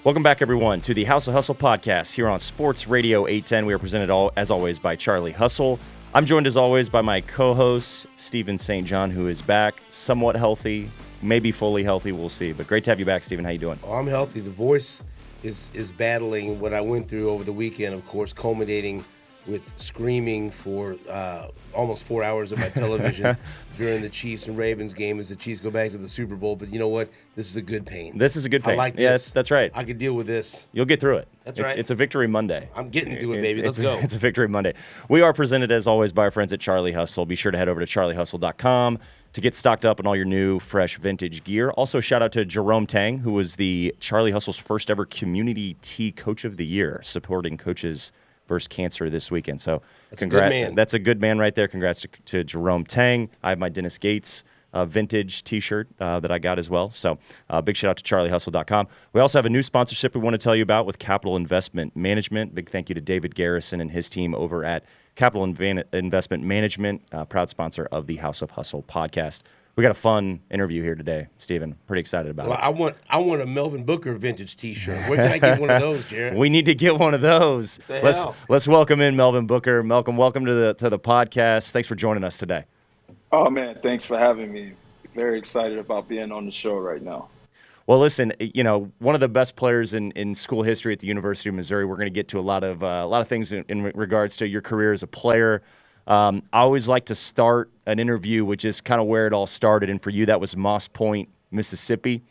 Welcome back, everyone, to the House of Hustle podcast here on Sports Radio 810. We are presented, as always, by Charlie Hustle. I'm joined, as always, by my co-host, Stephen St. John, who is back, somewhat healthy, maybe fully healthy. We'll see. But great to have you back, Stephen. How you doing? Oh, I'm healthy. The voice is battling what I went through over the weekend, of course, culminating with screaming for almost 4 hours at my television during the Chiefs and Ravens game as the Chiefs go back to the Super Bowl. But you know what? This is a good pain. This is a good pain. I like this. Yeah, that's right. I could deal with this. You'll get through it. That's right. It's a victory Monday. I'm getting to it, baby. Let's go. It's a victory Monday. We are presented, as always, by our friends at Charlie Hustle. Be sure to head over to charliehustle.com to get stocked up on all your new, fresh, vintage gear. Also, shout out to Jerome Tang, who was the Charlie Hustle's first ever Community Tea Coach of the Year, supporting coaches versus cancer this weekend. So congrats. That's a good man right there. Congrats to Jerome Tang. I have my Dennis Gates vintage T-shirt that I got as well. So big shout out to charliehustle.com. We also have a new sponsorship we want to tell you about with Capital Investment Management. Big thank you to David Garrison and his team over at Capital Investment Management, proud sponsor of the House of Hustle podcast. We got a fun interview here today, Stephen. Pretty excited about it. I want a Melvin Booker vintage T-shirt. Where can I get one of those, Jared? We need to get one of those. Let's welcome in Melvin Booker. Welcome to the podcast. Thanks for joining us today. Oh man, thanks for having me. Very excited about being on the show right now. Well, listen, one of the best players in school history at the University of Missouri. We're going to get to a lot of things in regards to your career as a player. I always like to start an interview with just kind of where it all started, and for you, that was Moss Point, Mississippi.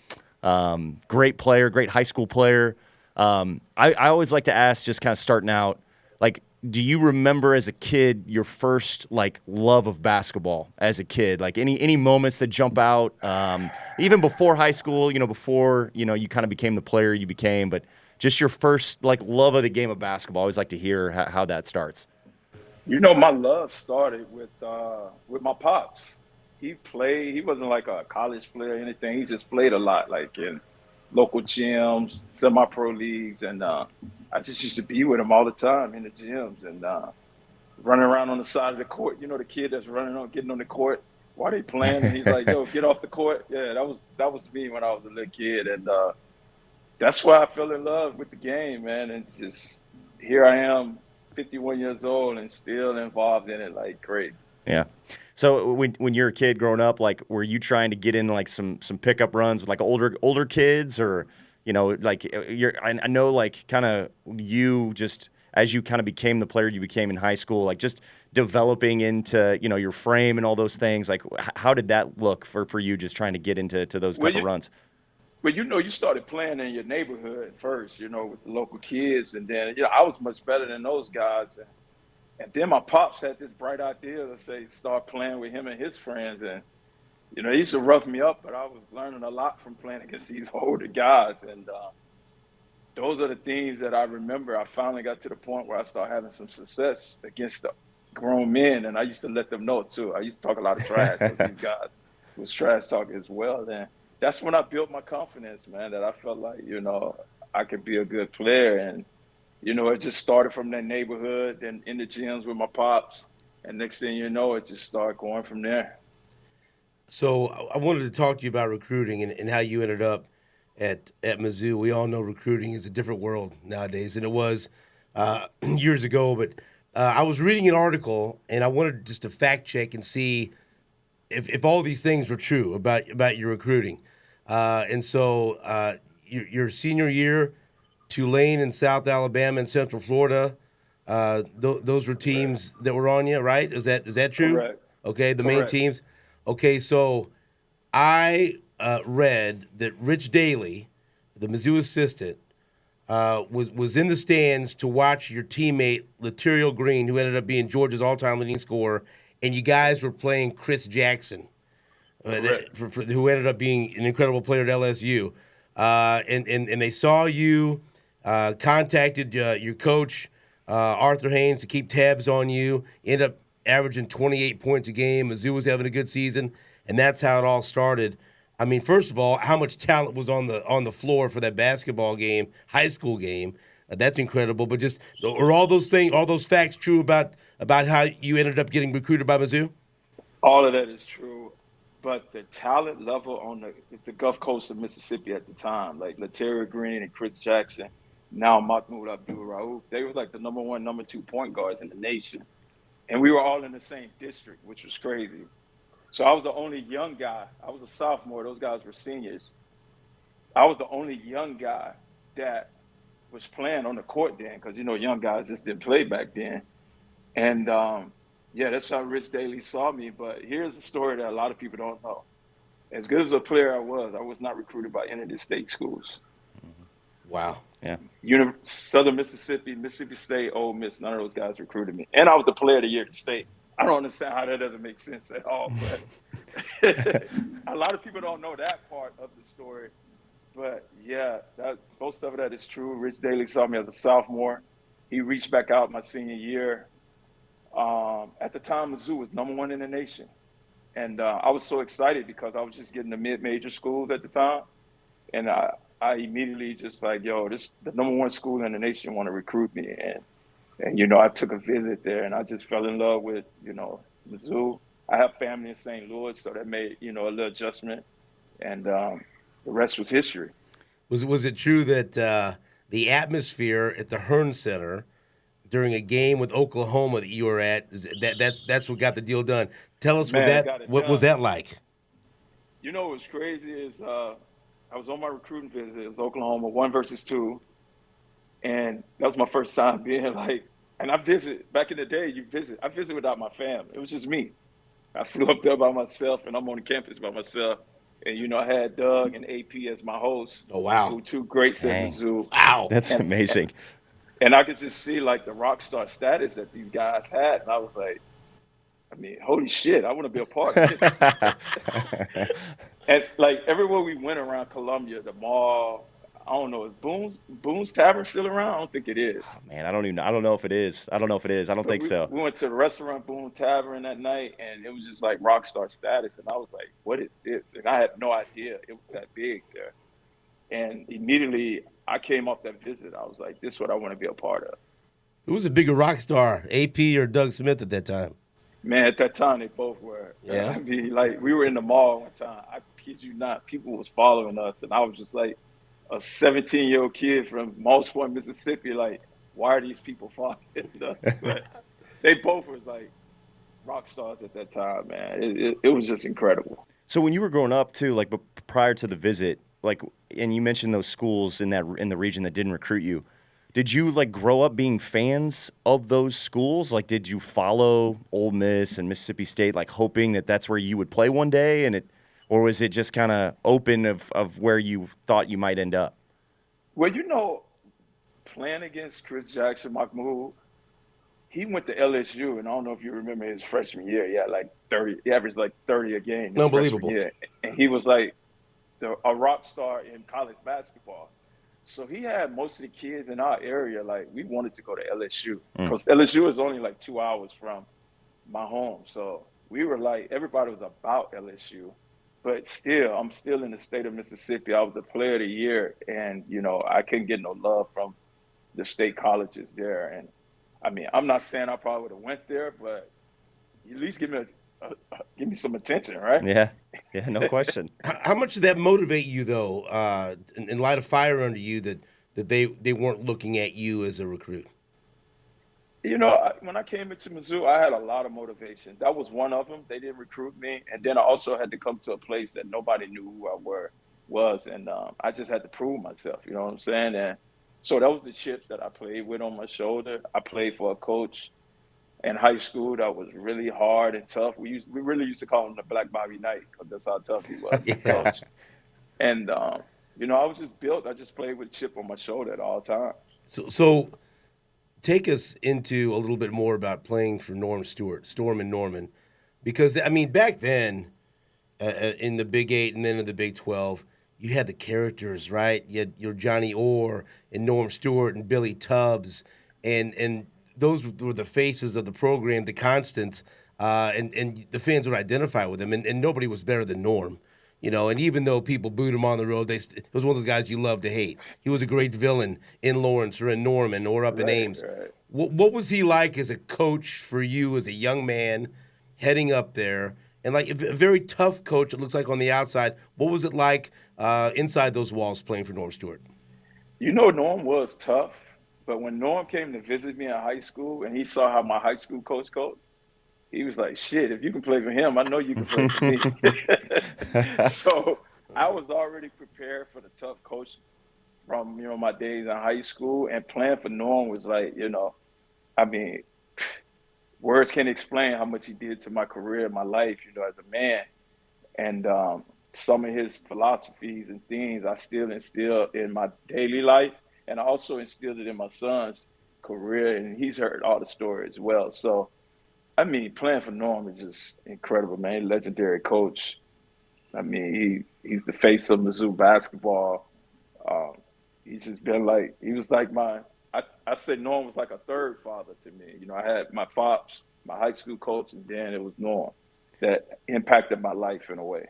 Great player, great high school player. I always like to ask, just kind of starting out, like, do you remember as a kid your first love of basketball as a kid? Like any moments that jump out, even before high school, before you kind of became the player you became, but just your first love of the game of basketball. I always like to hear how that starts. My love started with my pops. He played. He wasn't like a college player or anything. He just played a lot, like in local gyms, semi-pro leagues, and I just used to be with him all the time in the gyms and running around on the side of the court. The kid that's getting on the court while they playing, and he's like, "Yo, get off the court." Yeah, that was me when I was a little kid, and that's why I fell in love with the game, man. And just here I am, 51 years old and still involved in it like crazy. Yeah. So when you're a kid growing up, were you trying to get in some pickup runs with older kids, or I know kind of you just as you kind of became the player you became in high school, just developing into your frame and all those things. How did that look for you, just trying to get into those type of runs? Well, you started playing in your neighborhood first, with the local kids. And then, I was much better than those guys. And then my pops had this bright idea to say, start playing with him and his friends. And, he used to rough me up, but I was learning a lot from playing against these older guys. And those are the things that I remember. I finally got to the point where I started having some success against the grown men. And I used to let them know, too. I used to talk a lot of trash with these guys was trash talking as well. Then that's when I built my confidence, man, that I felt like, I could be a good player. And, it just started from that neighborhood and in the gyms with my pops. And next thing you know, it just started going from there. So I wanted to talk to you about recruiting and how you ended up at Mizzou. We all know recruiting is a different world nowadays than it was years ago. But I was reading an article, and I wanted just to fact check and see if all these things were true about your recruiting. And so your senior year, Tulane in South Alabama and Central Florida, those were teams that were on you, right? Is that true? Correct. Okay, the main teams. Okay, so I read that Rich Daly, the Mizzou assistant, was in the stands to watch your teammate Laterio Green, who ended up being Georgia's all-time leading scorer, and you guys were playing Chris Jackson, who ended up being an incredible player at LSU. And they saw you, contacted your coach, Arthur Haynes, to keep tabs on you, ended up averaging 28 points a game. Mizzou was having a good season, and that's how it all started. I mean, first of all, how much talent was on the floor for that basketball game, high school game? That's incredible. But just are all those facts true about how you ended up getting recruited by Mizzou? All of that is true. but the talent level on the Gulf Coast of Mississippi at the time, like Laterra Green and Chris Jackson, now Mahmoud Abdul-Rauf, they were like the number one, number two point guards in the nation. And we were all in the same district, which was crazy. So I was the only young guy. I was a sophomore. Those guys were seniors. I was the only young guy that was playing on the court then, because, you know, young guys just didn't play back then. And, yeah, that's how Rich Daly saw me. But here's the story that a lot of people don't know. As good as a player I was not recruited by any of the state schools. Wow. Yeah. Southern Mississippi, Mississippi State, Ole Miss, none of those guys recruited me. And I was the player of the year at the state. I don't understand how that doesn't make sense at all. But a lot of people don't know that part of the story. But, yeah, most of that is true. Rich Daly saw me as a sophomore. He reached back out my senior year. At the time, Mizzou was number one in the nation. And I was so excited because I was just getting the mid-major schools at the time. And I immediately just like, yo, this the number one school in the nation want to recruit me. And, you know, I took a visit there and I just fell in love with, you know, Mizzou. I have family in St. Louis, so that made, you know, a little adjustment. And the rest was history. Was it true that the atmosphere at the Hearn Center during a game with Oklahoma that you were at, that's what got the deal done? Tell us what was that like? You know what's crazy is I was on my recruiting visit. It was Oklahoma, 1 versus 2. And that was my first time being like, and I visit, back in the day, I visit without my family. It was just me. I flew up there by myself, and I'm on the campus by myself. And, you know, I had Doug and AP as my hosts. Oh, wow. Who two greats at Mizzou. Wow. That's amazing. And I could just see, like, the rock star status that these guys had. And I was like, I mean, holy shit, I want to be a part of this. And, like, everywhere we went around Columbia, the mall, I don't know, is Boone's Tavern still around? I don't think it is. Oh, man, I don't know if it is. I don't think so. We went to the restaurant Boone Tavern that night, and it was just like rock star status. And I was like, what is this? And I had no idea it was that big there. And immediately I came off that visit. I was like, this is what I want to be a part of. Who was a bigger rock star, AP or Doug Smith at that time? Man, at that time, they both were. Yeah. I mean, like, we were in the mall one time. I kid you not. People was following us, and I was just like a 17-year-old kid from Moss Point, Mississippi. Like, why are these people following us? But they both was like rock stars at that time, man. It was just incredible. So when you were growing up too, like prior to the visit, like, and you mentioned those schools in the region that didn't recruit you, did you like grow up being fans of those schools? Like, did you follow Ole Miss and Mississippi State, like hoping that that's where you would play one day, or was it just kind of open of where you thought you might end up? Well, you know, playing against Chris Jackson, Mahmoud, he went to LSU, and I don't know if you remember his freshman year. He had like 30, he averaged like 30 a game. Unbelievable. And he was like a rock star in college basketball. So he had most of the kids in our area, like, we wanted to go to LSU because LSU is only like 2 hours from my home. So we were like, everybody was about LSU. But still, I'm still in the state of Mississippi. I was the player of the year, and, you know, I couldn't get no love from the state colleges there. And, I mean, I'm not saying I probably would have went there, but at least give me some attention, right? Yeah, no question. How much did that motivate you, though, in light of fire under you, that they weren't looking at you as a recruit? You know, when I came into Mizzou, I had a lot of motivation. That was one of them. They didn't recruit me. And then I also had to come to a place that nobody knew who I was. And I just had to prove myself, you know what I'm saying? And so that was the chip that I played with on my shoulder. I played for a coach in high school that was really hard and tough. We really used to call him the Black Bobby Knight because that's how tough he was. Yeah. Coach. And, you know, I was just built. I just played with a chip on my shoulder at all times. So take us into a little bit more about playing for Storm and Norman, because, I mean, back then in the Big 8 and then in the Big 12, you had the characters, right? You had your Johnny Orr and Norm Stewart and Billy Tubbs, and those were the faces of the program, the constants, and the fans would identify with them, and nobody was better than Norm. You know, and even though people booed him on the road, it was one of those guys you love to hate. He was a great villain in Lawrence or in Norman or up in Ames. Right. What was he like as a coach for you as a young man heading up there and like a very tough coach, it looks like on the outside. What was it like inside those walls playing for Norm Stewart? You know, Norm was tough, but when Norm came to visit me in high school and he saw how my high school coached, he was like, shit, if you can play for him, I know you can play for me. So I was already prepared for the tough coach from, my days in high school, and playing for Norm was like, I mean, words can't explain how much he did to my career, my life, as a man. And some of his philosophies and things I still instill in my daily life, and I also instilled it in my son's career, and he's heard all the stories as well. So, I mean, playing for Norm is just incredible, man. Legendary coach. I mean, he's the face of Mizzou basketball. He's just been like, he was like I said Norm was like a third father to me. I had my pops, my high school coach, and then it was Norm that impacted my life in a way.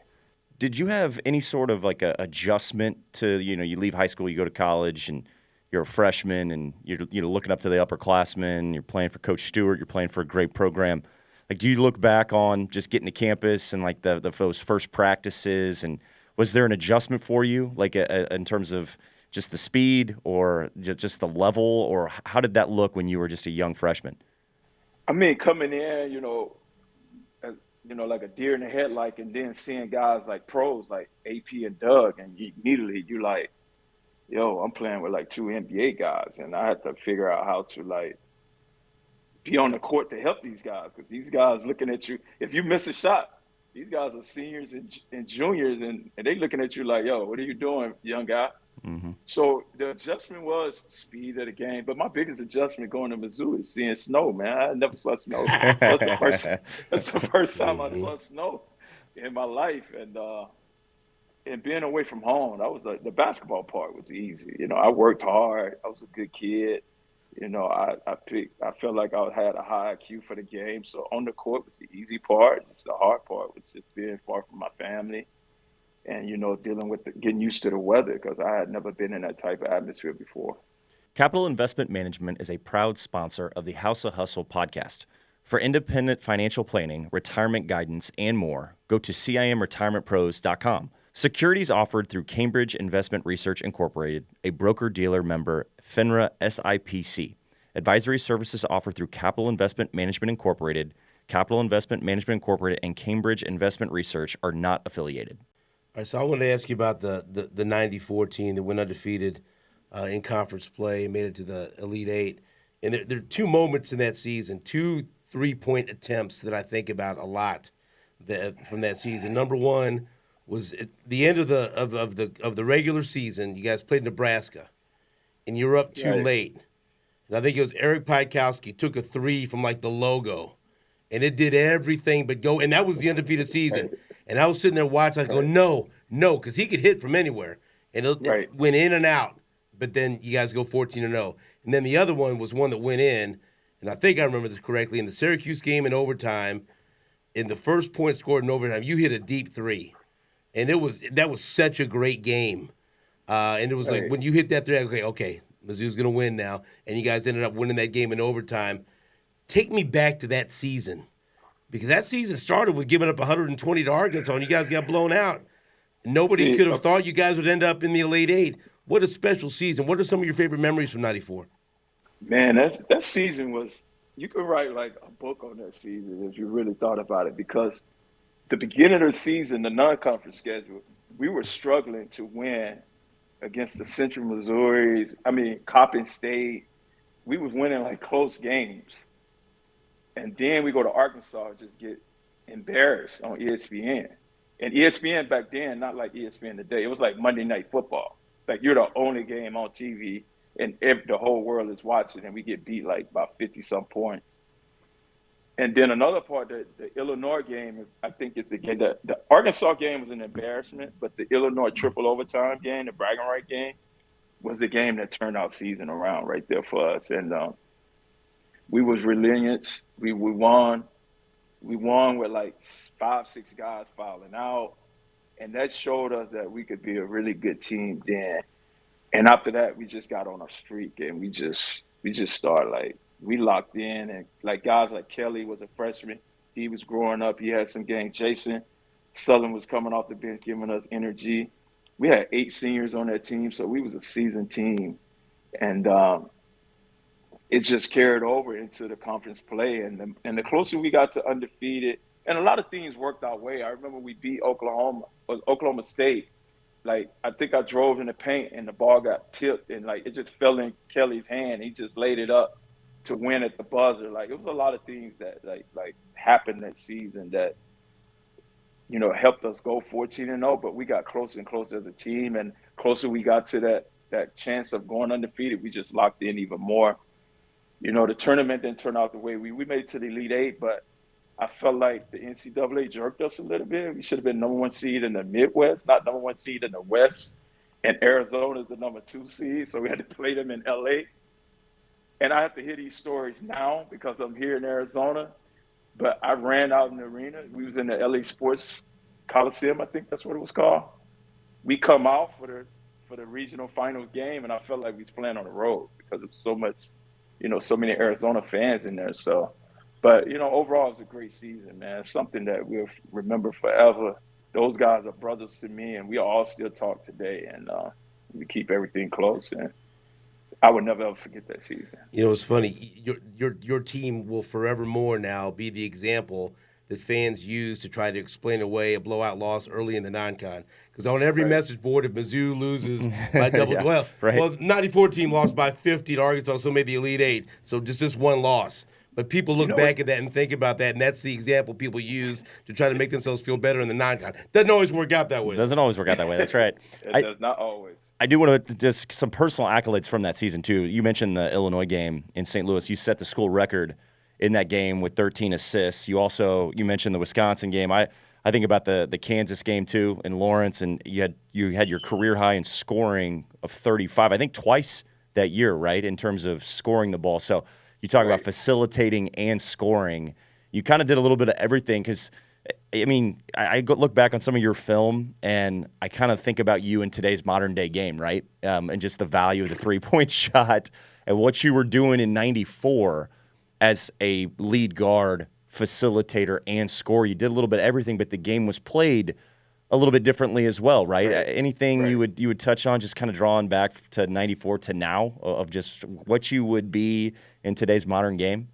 Did you have any sort of like a adjustment to, you leave high school, you go to college, and you're a freshman, and you're looking up to the upperclassmen, you're playing for Coach Stewart, you're playing for a great program. Like, do you look back on just getting to campus and like those first practices, and was there an adjustment for you, like in terms of just the speed or just the level, or how did that look when you were just a young freshman? I mean, coming in, like a deer in the headlight, and then seeing guys like pros like AP and Doug, and immediately you like, yo, I'm playing with like two NBA guys, and I had to figure out how to like be on the court to help these guys, because these guys looking at you. If you miss a shot, these guys are seniors and juniors, and they looking at you like, yo, what are you doing, young guy? Mm-hmm. So the adjustment was speed of the game, but my biggest adjustment going to Mizzou is seeing snow, man. I never saw snow. That's the first time I saw snow in my life, and being away from home, that was the basketball part was easy. I worked hard. I was a good kid. I felt like I had a high IQ for the game. So on the court was the easy part. It's the hard part was just being far from my family, and dealing with getting used to the weather, because I had never been in that type of atmosphere before. Capital Investment Management is a proud sponsor of the House of Hustle podcast. For independent financial planning, retirement guidance, and more, go to CIMRetirementPros.com. Securities offered through Cambridge Investment Research Incorporated, a broker-dealer member, FINRA SIPC. Advisory services offered through Capital Investment Management Incorporated. Capital Investment Management Incorporated and Cambridge Investment Research are not affiliated. All right, so I wanted to ask you about the 94 team that went undefeated in conference play and made it to the Elite Eight. And there are two moments in that season, two three-point attempts that I think about a lot from that season. Number one was at the end of the regular season. You guys played Nebraska, and you were up too late. And I think it was Eric Piatkowski took a three from like the logo, and it did everything but go. And that was the undefeated season. And I was sitting there watching. I go, no, because he could hit from anywhere, and it went in and out. But then you guys go 14-0. And then the other one was one that went in, and I think I remember this correctly, in the Syracuse game in overtime, in the first point scored in overtime, you hit a deep three. And that was such a great game. And it was like when you hit that three, okay, Mizzou's going to win now. And you guys ended up winning that game in overtime. Take me back to that season, because that season started with giving up 120 to Arkansas, and you guys got blown out. Nobody could have thought you guys would end up in the Elite Eight. What a special season. What are some of your favorite memories from '94? Man, that season was – you could write like a book on that season if you really thought about it, because the beginning of the season, the non-conference schedule, we were struggling to win against the Central Missouris. Coppin State. We was winning like close games. And then we go to Arkansas and just get embarrassed on ESPN. And ESPN back then, not like ESPN today, it was like Monday Night Football. Like, you're the only game on TV, and the whole world is watching, and we get beat like about 50-some points. And then another part, the Illinois game, I think it's the game. The Arkansas game was an embarrassment, but the Illinois triple overtime game, the bragging right game, was the game that turned our season around right there for us. And we was relentless. We won. We won with like 5-6 guys fouling out. And that showed us that we could be a really good team then. And after that, we just got on a streak, and we just started, like, we locked in. And like guys like Kelly was a freshman. he was growing up. He had some games. Jason Southern was coming off the bench, giving us energy. We had 8 seniors on that team, so we was a seasoned team. And it just carried over into the conference play. And the closer we got to undefeated, and a lot of things worked our way. I remember we beat Oklahoma State. Like, I think I drove in the paint and the ball got tipped and, like, it just fell in Kelly's hand. He just laid it up to win at the buzzer. Like, it was a lot of things that, like happened that season that, you know, helped us go 14-0, but we got closer and closer as a team. And closer we got to that chance of going undefeated, we just locked in even more. You know, the tournament didn't turn out the way we made it to the Elite Eight, but I felt like the NCAA jerked us a little bit. We should have been number 1 seed in the Midwest, not number 1 seed in the West. And Arizona is the number 2 seed, so we had to play them in LA. And I have to hear these stories now because I'm here in Arizona. But I ran out in the arena. We was in the LA Sports Coliseum, I think that's what it was called. We come out for the regional final game, and I felt like we was playing on the road because of so much, you know, so many Arizona fans in there. So. But, you know, overall, it was a great season, man. It's something that we'll remember forever. Those guys are brothers to me, and we all still talk today, and we keep everything close. And I would never, ever forget that season. You know, it's funny. Your team will forevermore now be the example that fans use to try to explain away a blowout loss early in the non-con. Because on every message board, if Mizzou loses by double, Yeah, well, 94 team lost by 50 to Arkansas, so made the Elite Eight. So just one loss. But people look back at that and think about that, and that's the example people use to try to make themselves feel better in the non-con. Doesn't always work out that way. Doesn't always work out that way. That's right. It does not always. I do want to just some personal accolades from that season, too. You mentioned the Illinois game in St. Louis. You set the school record in that game with 13 assists. You mentioned the Wisconsin game. I think about the Kansas game, too, in Lawrence, and you had your career high in scoring of 35, I think twice that year, right, in terms of scoring the ball. So you talk about facilitating and scoring. You kind of did a little bit of everything because, I mean, I look back on some of your film and I kind of think about you in today's modern day game, right? And just the value of the three-point shot and what you were doing in '94 as a lead guard, facilitator, and scorer. You did a little bit of everything, but the game was played a little bit differently as well, right? Anything you would touch on, just kind of drawing back to '94 to now of just what you would be in today's modern game?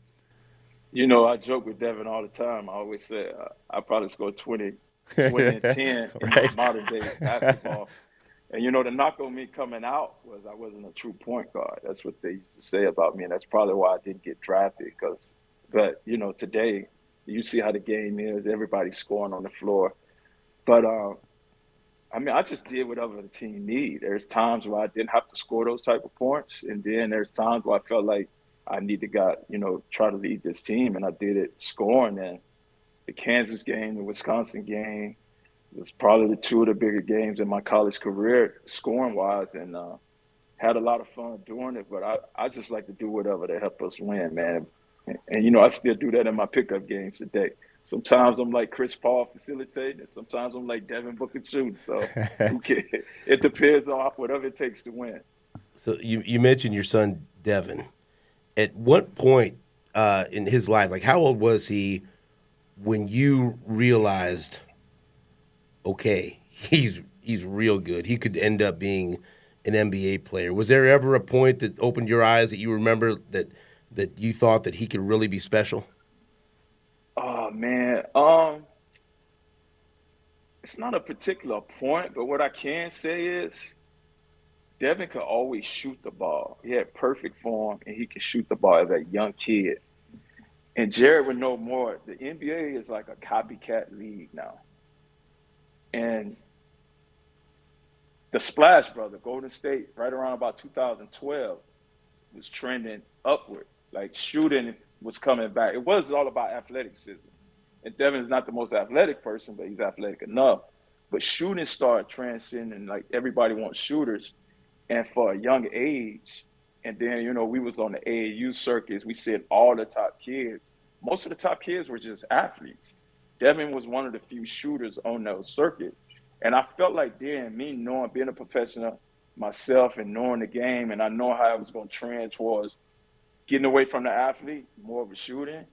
You know, I joke with Devin all the time. I always say I probably scored 20 and 10 in modern day basketball. And, you know, the knock on me coming out was I wasn't a true point guard. That's what they used to say about me, and that's probably why I didn't get drafted. But, you know, today you see how the game is. Everybody's scoring on the floor. But, I mean, I just did whatever the team need. There's times where I didn't have to score those type of points, and then there's times where I felt like I need to try to lead this team, and I did it scoring. And the Kansas game, the Wisconsin game was probably the 2 of the bigger games in my college career scoring-wise, and had a lot of fun doing it. But I just like to do whatever to help us win, man. And you know, I still do that in my pickup games today. Sometimes I'm like Chris Paul facilitating, and sometimes I'm like Devin Booker shooting. So it depends on whatever it takes to win. So you mentioned your son, Devin. At what point in his life, like how old was he when you realized, okay, he's real good. He could end up being an NBA player. Was there ever a point that opened your eyes that you remember that you thought that he could really be special? Oh, man. It's not a particular point, but what I can say is Devin could always shoot the ball. He had perfect form, and he could shoot the ball as a young kid. And Jared would know more. The NBA is like a copycat league now. And the Splash Brother, Golden State, right around about 2012, was trending upward. Like shooting was coming back. It was all about athleticism. And Devin is not the most athletic person, but he's athletic enough. But shooting started transcending. Like everybody wants shooters. And for a young age, and then, you know, we was on the AAU circuits. We said all the top kids. Most of the top kids were just athletes. Devin was one of the few shooters on those circuit. And I felt like then, me knowing, being a professional myself and knowing the game, and I know how I was going to trend towards getting away from the athlete, more of a shooting,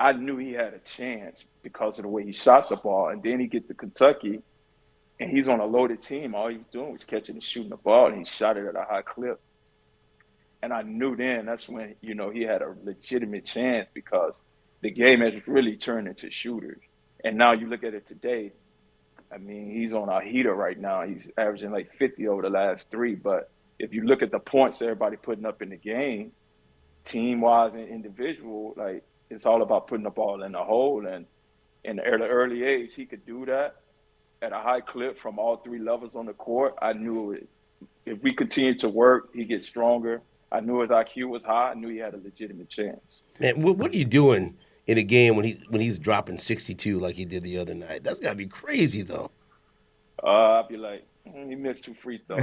I knew he had a chance because of the way he shot the ball. And then he get to Kentucky, and he's on a loaded team. All he was doing was catching and shooting the ball, and he shot it at a high clip. And I knew then that's when, you know, he had a legitimate chance because the game has really turned into shooters. And now you look at it today, I mean, he's on a heater right now. He's averaging like 50 over the last 3. But if you look at the points everybody putting up in the game, team-wise and individual, like, it's all about putting the ball in the hole. And in the early age, he could do that at a high clip from all 3 levels on the court. I knew it. If we continued to work, he gets stronger. I knew his IQ was high. I knew he had a legitimate chance. Man, what are you doing in a game when he's dropping 62 like he did the other night? That's got to be crazy, though. I'd be like, he missed 2 free throws.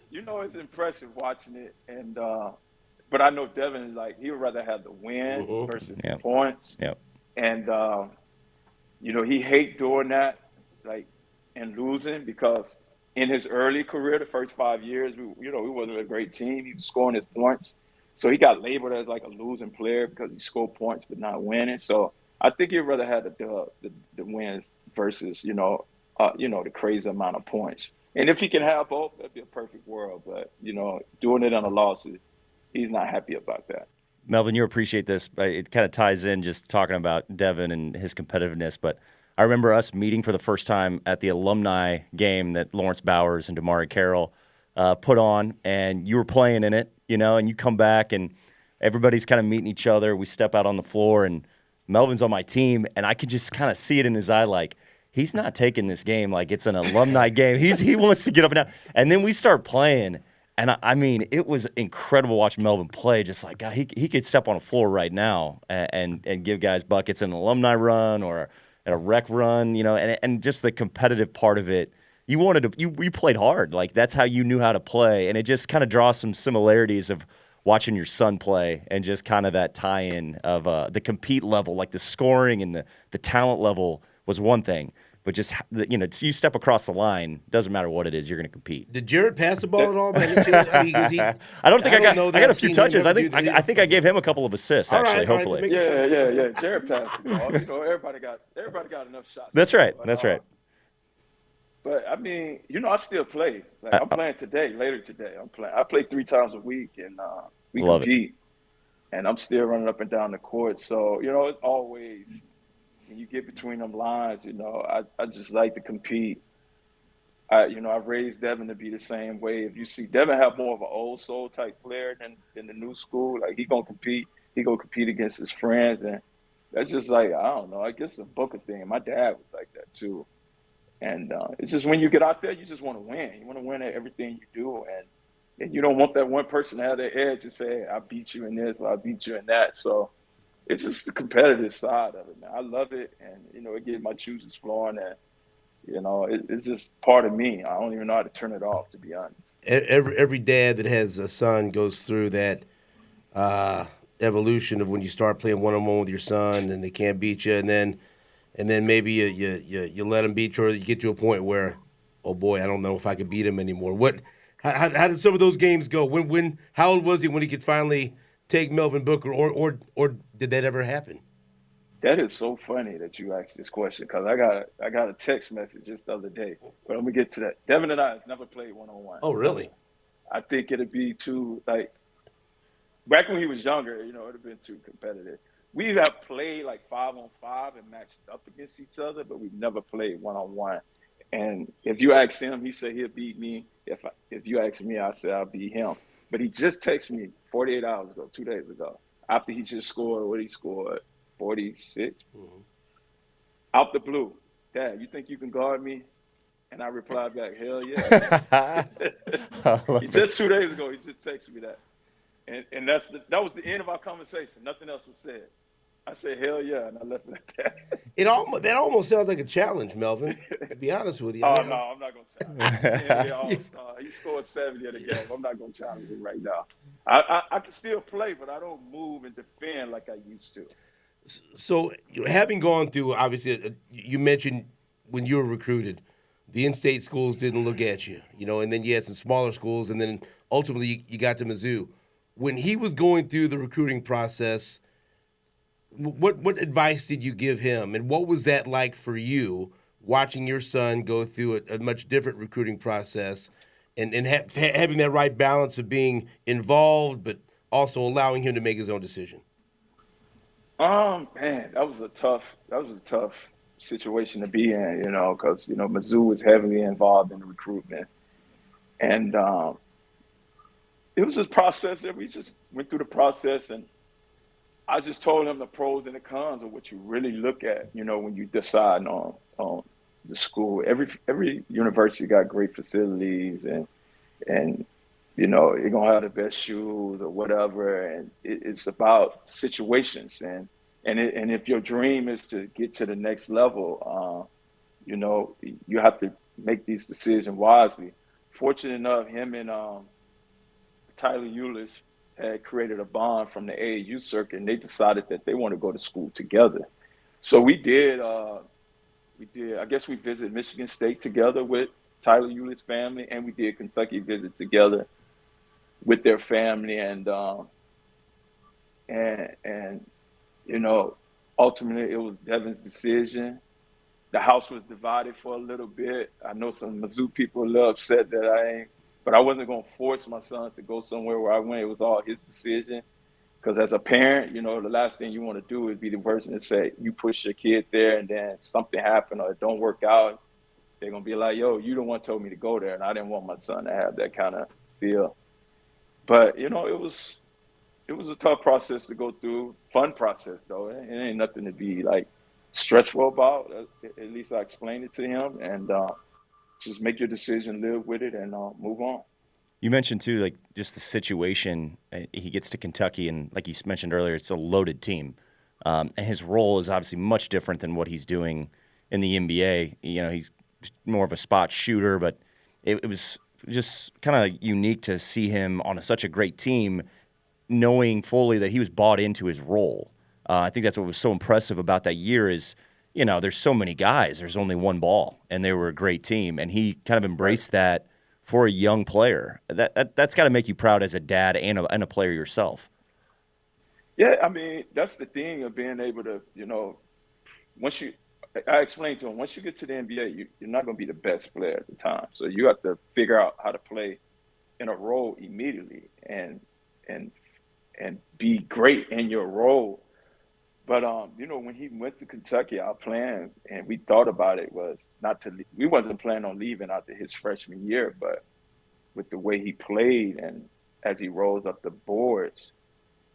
You know, it's impressive watching it. And but I know Devin is like, he would rather have the win versus the points. Yep. And, you know, he hate doing that, like, and losing because in his early career, the first 5 years, we wasn't a great team. He was scoring his points. So he got labeled as like a losing player because he scored points but not winning. So I think he'd rather have the wins versus, the crazy amount of points. And if he can have both, that'd be a perfect world. But, you know, doing it on a loss, he's not happy about that. Melvin, you appreciate this. It kind of ties in just talking about Devin and his competitiveness. But I remember us meeting for the first time at the alumni game that Lawrence Bowers and Damari Carroll put on, and you were playing in it, you know, and you come back and everybody's kind of meeting each other. We step out on the floor, and Melvin's on my team, and I could just kind of see it in his eye like, he's not taking this game like it's an alumni game. He wants to get up and down. And then we start playing, and I mean, it was incredible watching Melvin play. Just like, God, he could step on a floor right now and give guys buckets in an alumni run or at a rec run, you know, and just the competitive part of it. You played hard. Like, that's how you knew how to play. And it just kind of draws some similarities of watching your son play and just kind of that tie-in of the compete level, like the scoring and the talent level was one thing. But just, you know, you step across the line, doesn't matter what it is, you're going to compete. Did Jared pass the ball at all? I got a few touches. I think I gave him a couple of assists, actually, hopefully. Yeah. Jared passed the ball. You know, everybody got enough shots. That's right. That's right. But, I mean, you know, I still play. Like, I'm playing later today. I play 3 times a week, and we compete. And I'm still running up and down the court. So, you know, it's always – when you get between them lines, you know, I just like to compete. I've raised Devin to be the same way. If you see Devin have more of an old soul type player than the new school, like he gonna compete. He gonna compete against his friends, and that's just like, I don't know. I guess it's a Booker thing. My dad was like that too. And it's just when you get out there, you just want to win. You want to win at everything you do, and you don't want that one person to have their edge and say, I beat you in this or I beat you in that. So it's just the competitive side of it, man. I love it, and, you know, it gets my juices flowing, and, you know, it's just part of me. I don't even know how to turn it off, to be honest. Every dad that has a son goes through that evolution of when you start playing one-on-one with your son and they can't beat you, and then maybe you let him beat you, or you get to a point where, oh boy, I don't know if I could beat him anymore. How did some of those games go? How old was he when he could finally take Melvin Booker, or did that ever happen? That is so funny that you asked this question, because I got a text message just the other day. But let me get to that. Devin and I have never played one-on-one. Oh, really? I think it'd be too, like, back when he was younger, you know, it'd have been too competitive. We have played like 5-on-5 and matched up against each other, but we've never played one-on-one. And if you ask him, he said he'll beat me. If you ask me, I say I'll beat him. But he just texted me 48 hours ago, 2 days ago, after he just scored, 46? Mm-hmm. Out the blue. Dad, you think you can guard me? And I replied back, hell yeah. He just 2 days ago, he just texted me that. And that was the end of our conversation. Nothing else was said. I said, hell yeah, and I left it at that. That almost sounds like a challenge, Melvin, to be honest with you. Oh, no, I'm not going to challenge him. He scored 70 at the game. I'm not going to challenge him right now. I can still play, but I don't move and defend like I used to. So, having gone through, obviously, you mentioned when you were recruited, the in-state schools didn't look at you, you know, and then you had some smaller schools, and then ultimately you got to Mizzou. when he was going through the recruiting process, what advice did you give him, and what was that like for you, watching your son go through a much different recruiting process, and having that right balance of being involved but also allowing him to make his own decision? Man, that was a tough situation to be in, because Mizzou was heavily involved in the recruitment, and it was a process that we just went through the process, and I just told him the pros and the cons of what you really look at, when you decide on the school. Every university got great facilities, and you're gonna have the best shoes or whatever, and it's about situations, and if your dream is to get to the next level, you have to make these decisions wisely. Fortunate enough, him and Tyler Eulis had created a bond from the AAU circuit, and they decided that they want to go to school together. So we did. I guess we visited Michigan State together with Tyler Eulis' family, and we did Kentucky visit together with their family, and ultimately it was Devin's decision. The house was divided for a little bit. I know some Mizzou people a little upset that I ain't. But I wasn't going to force my son to go somewhere where I went. It was all his decision. Because as a parent, the last thing you want to do is be the person to say, you push your kid there and then something happened or it don't work out. They're going to be like, yo, you the one told me to go there. And I didn't want my son to have that kind of feel. But, it was a tough process to go through. Fun process, though. It ain't nothing to be, stressful about. At least I explained it to him. And just make your decision, live with it, and move on. You mentioned, too, just the situation. He gets to Kentucky, and like you mentioned earlier, it's a loaded team. And his role is obviously much different than what he's doing in the NBA. He's more of a spot shooter, but it was just kind of unique to see him on such a great team, knowing fully that he was bought into his role. I think that's what was so impressive about that year is, there's so many guys. There's only one ball, and they were a great team. And he kind of embraced that for a young player. That's got to make you proud as a dad and a player yourself. Yeah, I mean, that's the thing of being able to, I explained to him, once you get to the NBA, you're not going to be the best player at the time. So you have to figure out how to play in a role immediately and be great in your role. But, when he went to Kentucky, our plan, and we thought about it, was we wasn't planning on leaving after his freshman year, but with the way he played and as he rose up the boards,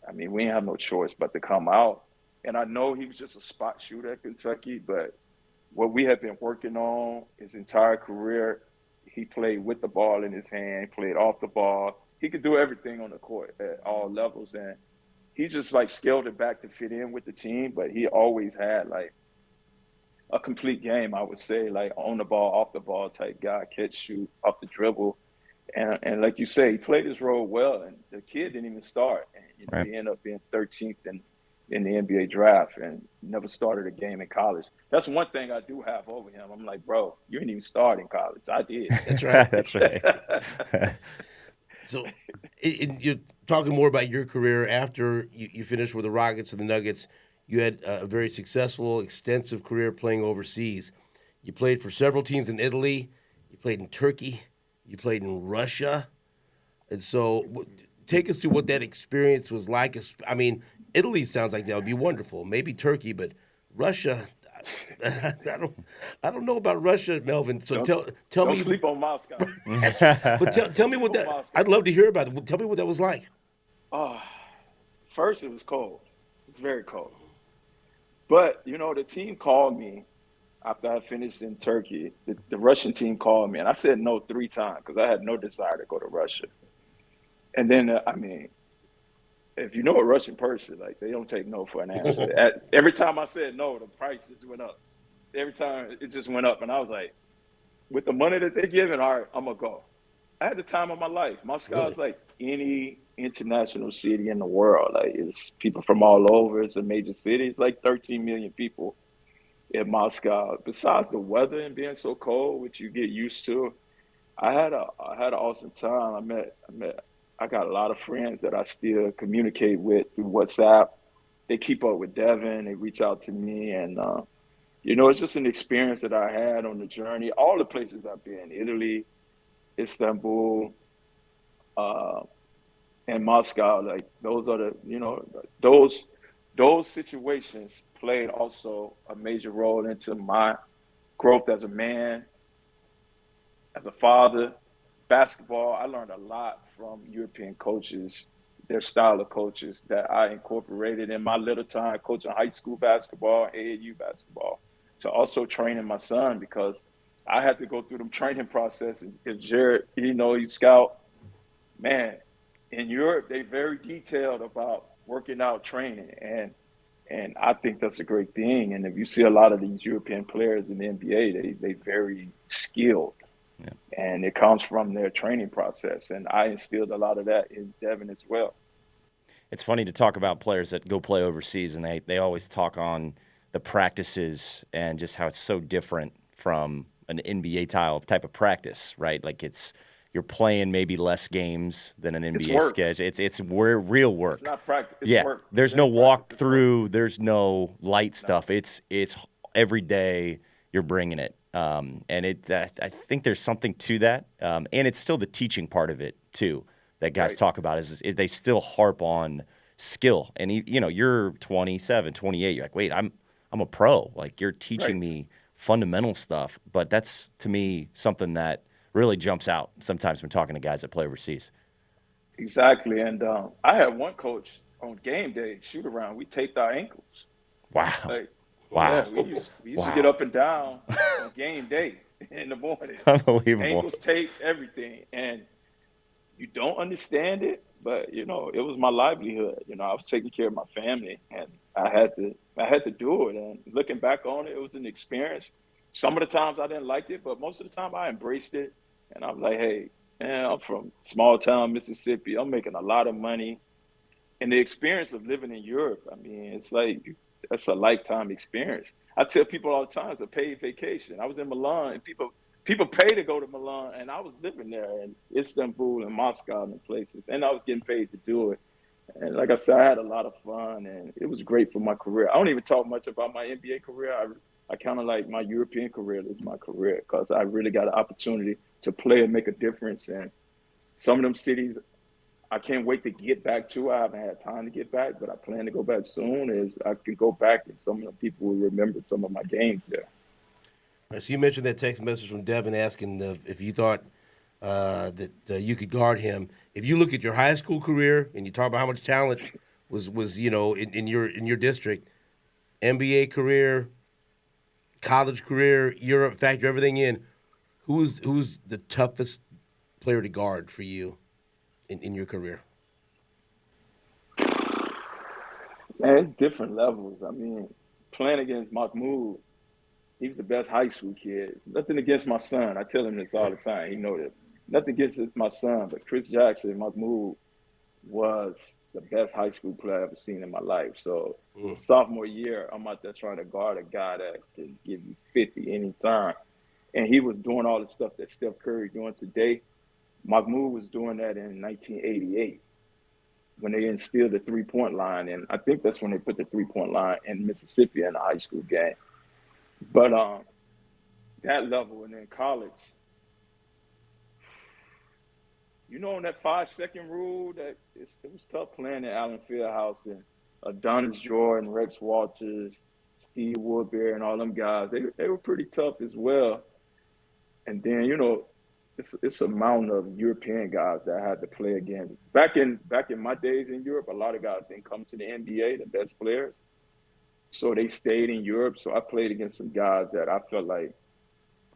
I mean, we didn't have no choice but to come out. And I know he was just a spot shooter at Kentucky, but what we have been working on his entire career, he played with the ball in his hand, played off the ball. He could do everything on the court at all levels. And he just scaled it back to fit in with the team, but he always had a complete game, I would say, on the ball, off the ball type guy, catch, shoot, off the dribble. And like you say, he played his role well, and the kid didn't even start. And Right. He ended up being 13th in the NBA draft and never started a game in college. That's one thing I do have over him. I'm like, bro, you didn't even start in college. I did. That's right. That's right. So you're talking more about your career after you finished with the Rockets and the Nuggets. You had a very successful, extensive career playing overseas. You played for several teams in Italy. You played in Turkey. You played in Russia. And so take us through what that experience was like. I mean, Italy sounds like that would be wonderful. Maybe Turkey, but Russia, I don't know about Russia, Melvin. So tell Don't me. sleep on Moscow. But tell me what that. I'd love to hear about it. Tell me what that was like. First, it was cold. It's very cold. But the team called me after I finished in Turkey. The Russian team called me, and I said no 3 times because I had no desire to go to Russia. And then, if you know a Russian person, they don't take no for an answer. Every time I said no, the price just went up. Every time it just went up. And I was like, with the money that they're giving, all right, I'm going to go. I had the time of my life. Moscow is like any international city in the world. It's people from all over. It's a major city. It's like 13 million people in Moscow. Besides the weather and being so cold, which you get used to, I had an awesome time. I met I got a lot of friends that I still communicate with through WhatsApp. They keep up with Devin. They reach out to me, and it's just an experience that I had on the journey. All the places I've been, Italy, Istanbul, uh, and Moscow, like those are those situations played also a major role into my growth as a man, as a father. Basketball, I learned a lot from European coaches, their style of coaches that I incorporated in my little time coaching high school basketball, AAU basketball, to also training my son because I had to go through them training process. And if Jared, he's scout, man, in Europe, they very detailed about working out training. And I think that's a great thing. And if you see a lot of these European players in the NBA, they very skilled. Yeah. And it comes from their training process. And I instilled a lot of that in Devin as well. It's funny to talk about players that go play overseas, and they always talk on the practices and just how it's so different from an NBA type of practice, right? Like you're playing maybe less games than an NBA schedule. It's real work. It's not practice. It's work. There's no walkthrough. There's no light stuff. It's every day you're bringing it. And I think there's something to that. And it's still the teaching part of it too that guys talk about is they still harp on skill. And you're 27, 28. You're like, wait, I'm a pro. Like you're teaching me fundamental stuff. But that's to me something that really jumps out sometimes when talking to guys that play overseas. Exactly. And I had one coach on game day shoot around. We taped our ankles. Wow. Wow. Yeah, we used to get up and down on game day in the morning. Unbelievable. Ankles taped, everything. And you don't understand it, but it was my livelihood. I was taking care of my family and I had to do it. And looking back on it, it was an experience. Some of the times I didn't like it, but most of the time I embraced it. And I'm like, hey, man, I'm from small town Mississippi. I'm making a lot of money. And the experience of living in Europe, I mean, it's like that's a lifetime experience. I tell people all the time it's a paid vacation. I was in Milan, and people pay to go to Milan, and I was living there in Istanbul and Moscow and places, and I was getting paid to do it. And like I said, I had a lot of fun, and it was great for my career. I don't even talk much about my NBA career. I kind of like my European career is my career because I really got an opportunity to play and make a difference. And some of them cities, I can't wait to get back to. I haven't had time to get back, but I plan to go back soon as I can go back and some of the people will remember some of my games there. Right, so you mentioned that text message from Devin asking if you thought that you could guard him. If you look at your high school career and you talk about how much talent was in your district, NBA career, college career, Europe, factor everything in, who's the toughest player to guard for you in your career? Man, it's different levels. I mean, playing against Mahmoud, he was the best high school kid. Nothing against my son. I tell him this all the time. He knows that. Nothing against my son, but Chris Jackson, Mahmoud, was the best high school player I've ever seen in my life. So sophomore year, I'm out there trying to guard a guy that can give you 50 anytime. And he was doing all the stuff that Steph Curry doing today. Mahmoud was doing that in 1988 when they instilled the three-point line. And I think that's when they put the three-point line in Mississippi in a high school game. But that level and then college, on that 5-second rule, that it was tough playing at Allen Fieldhouse and Adonis Jordan, Rex Walters, Steve Woodbury, and all them guys. They were pretty tough as well. And then, it's a mountain of European guys that I had to play against. Back in my days in Europe, a lot of guys didn't come to the NBA, the best players. So they stayed in Europe. So I played against some guys that I felt like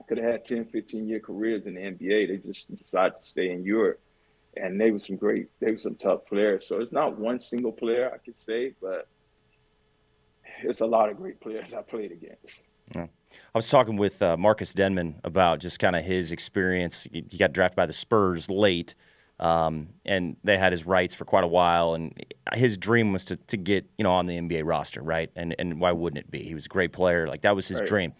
could have had 10, 15-year careers in the NBA. They just decided to stay in Europe. And they were some tough players. So it's not one single player I could say, but it's a lot of great players I played against. Yeah. I was talking with Marcus Denman about just kind of his experience. He got drafted by the Spurs late, and they had his rights for quite a while. And his dream was to get on the NBA roster, right? And why wouldn't it be? He was a great player. Like that was his dream.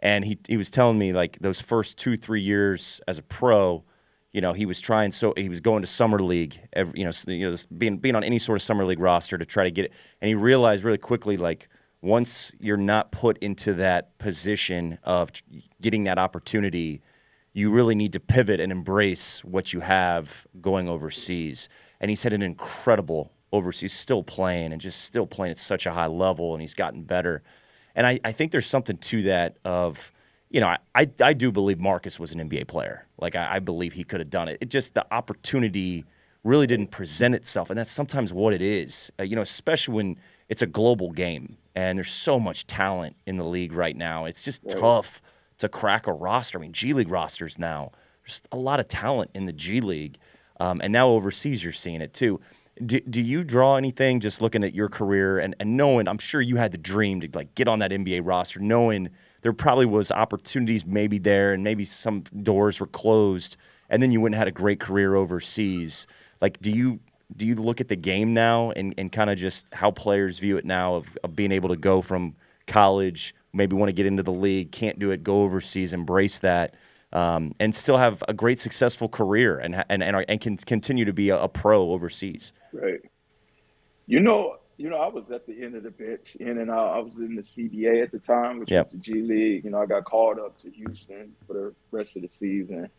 And he was telling me like those first 2-3 years as a pro, he was trying, so he was going to summer league, being on any sort of summer league roster to try to get it, and he realized really quickly, like, once you're not put into that position of getting that opportunity, you really need to pivot and embrace what you have going overseas. And he's had an incredible overseas, still playing and just still playing at such a high level, and he's gotten better. And I think there's something to that of, I do believe Marcus was an NBA player. Like, I believe he could have done it. It just, the opportunity really didn't present itself. And that's sometimes what it is, especially when it's a global game and there's so much talent in the league right now. It's just tough to crack a roster. I mean, G League rosters now, there's a lot of talent in the G League. And now overseas you're seeing it too. Do you draw anything just looking at your career and knowing, I'm sure you had the dream to like get on that NBA roster, knowing there probably was opportunities maybe there and maybe some doors were closed, and then you wouldn't have had a great career overseas. Like, do you look at the game now and kind of just how players view it now of being able to go from college, maybe want to get into the league, can't do it, go overseas, embrace that, and still have a great successful career and can continue to be a pro overseas? Right. I was at the end of the bench, in and out. I was in the CBA at the time, which was the G League. I got called up to Houston for the rest of the season.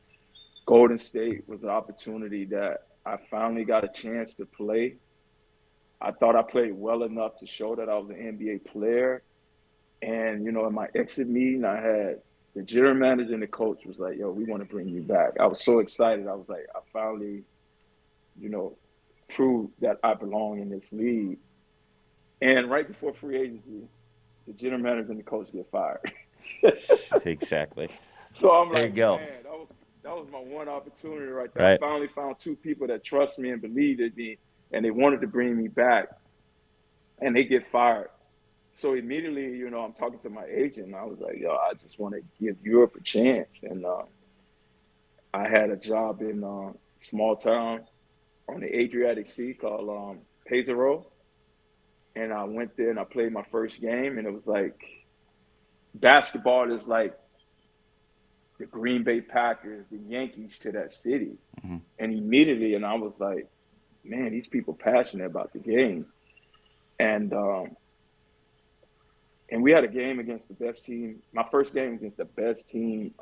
Golden State was an opportunity that I finally got a chance to play. I thought I played well enough to show that I was an NBA player. And, in my exit meeting, I had the general manager and the coach was like, yo, we want to bring you back. I was so excited. I was like, I finally, proved that I belong in this league. And right before free agency, the general manager and the coach get fired. Exactly. So I'm there like, you go. Man, that was my one opportunity right there. Right. I finally found two people that trust me and believed in me, and they wanted to bring me back, and they get fired. So immediately, I'm talking to my agent, and I was like, yo, I just want to give Europe a chance. And I had a job in a small town on the Adriatic Sea called Pesaro. And I went there and I played my first game, and it was like, basketball is like the Green Bay Packers, the Yankees to that city. Mm-hmm. And immediately, and I was like, man, these people passionate about the game. And we had a game against the best team, my first game against the best team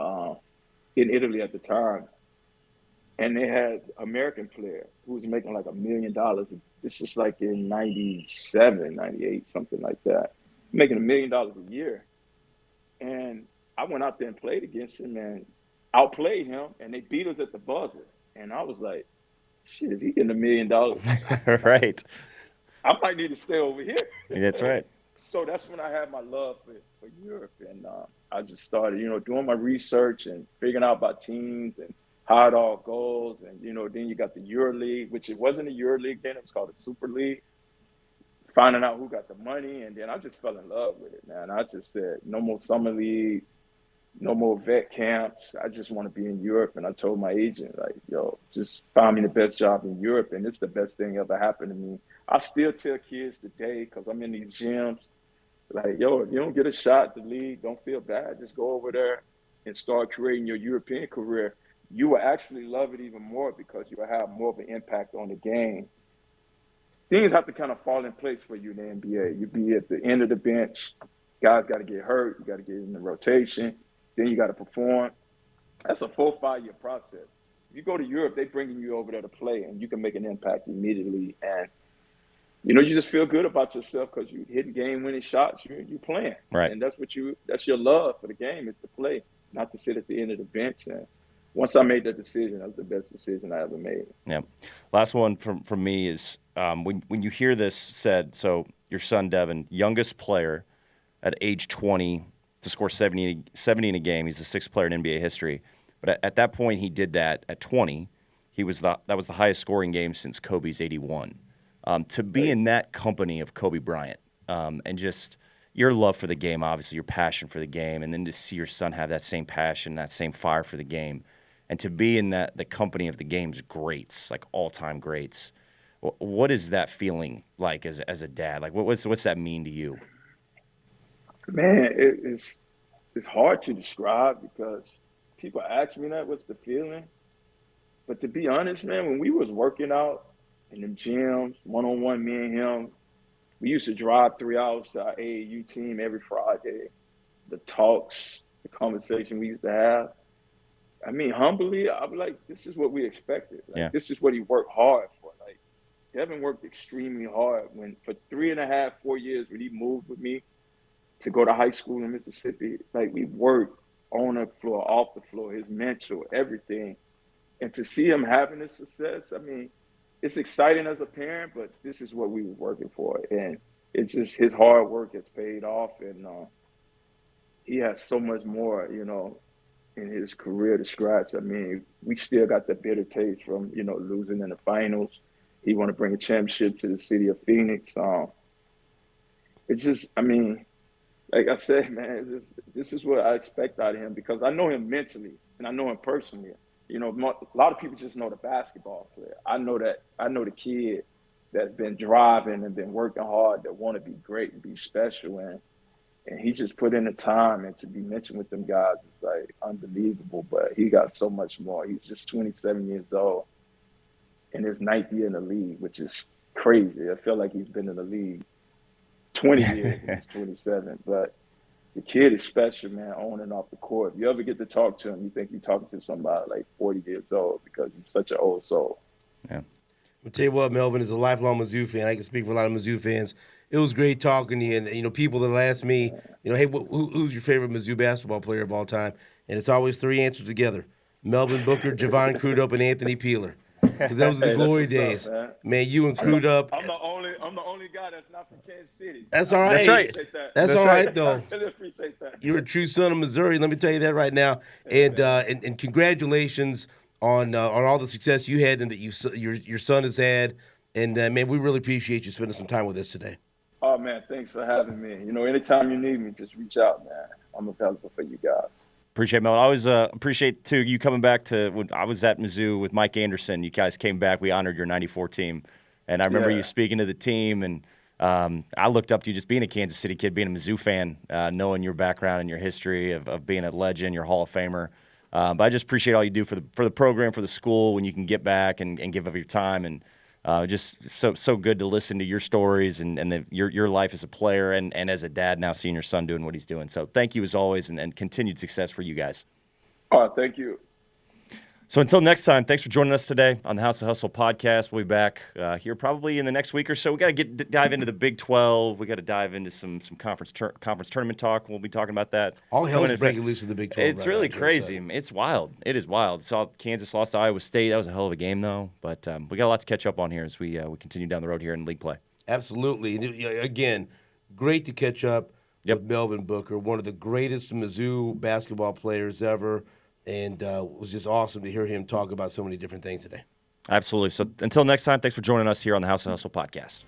in Italy at the time. And they had an American player who was making like $1 million. This is like in 97, 98, something like that, making $1 million a year. And I went out there and played against him and outplayed him, and they beat us at the buzzer. And I was like, shit, if he getting $1 million, right, I might need to stay over here. That's right. So that's when I had my love for Europe. And I just started, doing my research and figuring out about teams and how it all goes. And, then you got the EuroLeague, which it wasn't a EuroLeague then. It was called the Super League. Finding out who got the money. And then I just fell in love with it, man. I just said, no more summer league, no more vet camps. I just want to be in Europe. And I told my agent, like, yo, just find me the best job in Europe. And it's the best thing ever happened to me. I still tell kids today, because I'm in these gyms, like, yo, if you don't get a shot at the league, don't feel bad. Just go over there and start creating your European career. You will actually love it even more because you will have more of an impact on the game. Things have to kind of fall in place for you in the NBA. You be at the end of the bench. Guys got to get hurt. You got to get in the rotation. Then you got to perform. That's a 4-5 year process. If you go to Europe, they bringing you over there to play, and you can make an impact immediately. And, you just feel good about yourself because you're hitting game-winning shots. You're playing. Right. And that's your love for the game, is to play, not to sit at the end of the bench. And once I made that decision, that was the best decision I ever made. Yeah. Last one from me is when you hear this said, so your son, Devin, youngest player at age 20 to score 70 in a game. He's the sixth player in NBA history. But at that point, he did that at 20. That was the highest scoring game since Kobe's 81. To be in that company of Kobe Bryant and just your love for the game, obviously your passion for the game, and then to see your son have that same passion, that same fire for the game, and to be in the company of the game's greats, like all-time greats. What is that feeling like as a dad? Like, what's that mean to you? Man, it's hard to describe because people ask me that, what's the feeling? But to be honest, man, when we was working out in them gyms, one-on-one, me and him, we used to drive 3 hours to our AAU team every Friday. The talks, the conversation we used to have. I mean, humbly, I was like, this is what we expected. Like, This is what he worked hard for. Like, Devin worked extremely hard. When for 3.5, 4 years, when he moved with me to go to high school in Mississippi, like, we worked on the floor, off the floor, his mentor, everything. And to see him having this success, I mean, it's exciting as a parent, but this is what we were working for. And it's just his hard work has paid off. And he has so much more, you know, in his career to scratch. I mean, we still got the bitter taste from, you know, losing in the finals. He want to bring a championship to the city of Phoenix. It's just, I mean, like I said, man, this is what I expect out of him, because I know him mentally and I know him personally. You know, a lot of people just know the basketball player. I know the kid that's been driving and been working hard, that want to be great and be special. And he just put in the time, and to be mentioned with them guys is like unbelievable. But he got so much more. He's just 27 years old in his 9th year in the league, which is crazy. I feel like he's been in the league 20 years and he's 27. But the kid is special, man, on and off the court. If you ever get to talk to him, you think you're talking to somebody like 40 years old, because he's such an old soul. Yeah. I'll tell you what, Melvin is a lifelong Mizzou fan. I can speak for a lot of Mizzou fans. It was great talking to you. And, you know, people that ask me, you know, hey, who's your favorite Mizzou basketball player of all time? And it's always 3 answers together: Melvin Booker, Javon Crudup, and Anthony Peeler. Because that was the glory days. Up, man, you and Crudup. I'm the only guy that's not from Kansas City. That's all right. That's right. That's all right, though. I really appreciate that. You're a true son of Missouri. Let me tell you that right now. And congratulations on all the success you had and that your son has had. And, man, we really appreciate you spending some time with us today. Oh, man, thanks for having me. You know, anytime you need me, just reach out, man. I'm available for you guys. Appreciate it, Mel. I always appreciate, too, you coming back to when I was at Mizzou with Mike Anderson. You guys came back. We honored your 94 team. And I remember you speaking to the team, and I looked up to you just being a Kansas City kid, being a Mizzou fan, knowing your background and your history of being a legend, your Hall of Famer. But I just appreciate all you do for the program, for the school, when you can get back and give up your time. And just so good to listen to your stories and your life as a player and as a dad, now seeing your son doing what he's doing. So thank you as always, and continued success for you guys. Oh, thank you. So until next time, thanks for joining us today on the House of Hustle podcast. We'll be back here probably in the next week or so. We got to dive into the Big 12. We got to dive into some conference tournament talk. We'll be talking about that. All hell's breaking loose in the Big 12. It's really crazy. It's wild. It is wild. Saw Kansas lost to Iowa State. That was a hell of a game, though. But we got a lot to catch up on here as we continue down the road here in league play. Absolutely. And again, great to catch up with Melvin Booker, one of the greatest Mizzou basketball players ever. And it was just awesome to hear him talk about so many different things today. Absolutely. So until next time, thanks for joining us here on the House of Hustle podcast.